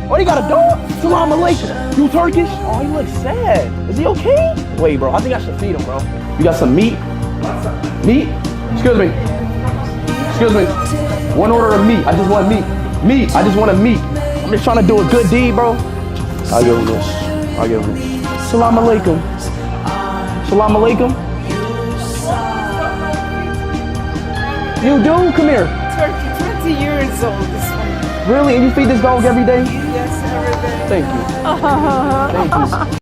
Oh, he got a dog? Salam alaikum. You Turkish? Oh, he looks sad. Is he okay? Wait, bro, I think I should feed him, bro. You got some meat? Meat? Excuse me. Excuse me. One order of meat. I just want meat. Meat. I just want a meat. I'm just trying to do a good deed, bro. I'll give him this. I'll give him this. Salam alaikum. Salam alaikum. You do? Come here. 20 years old, this one. Really? And you feed this dog every day? Yes, every day. Thank you. Thank you.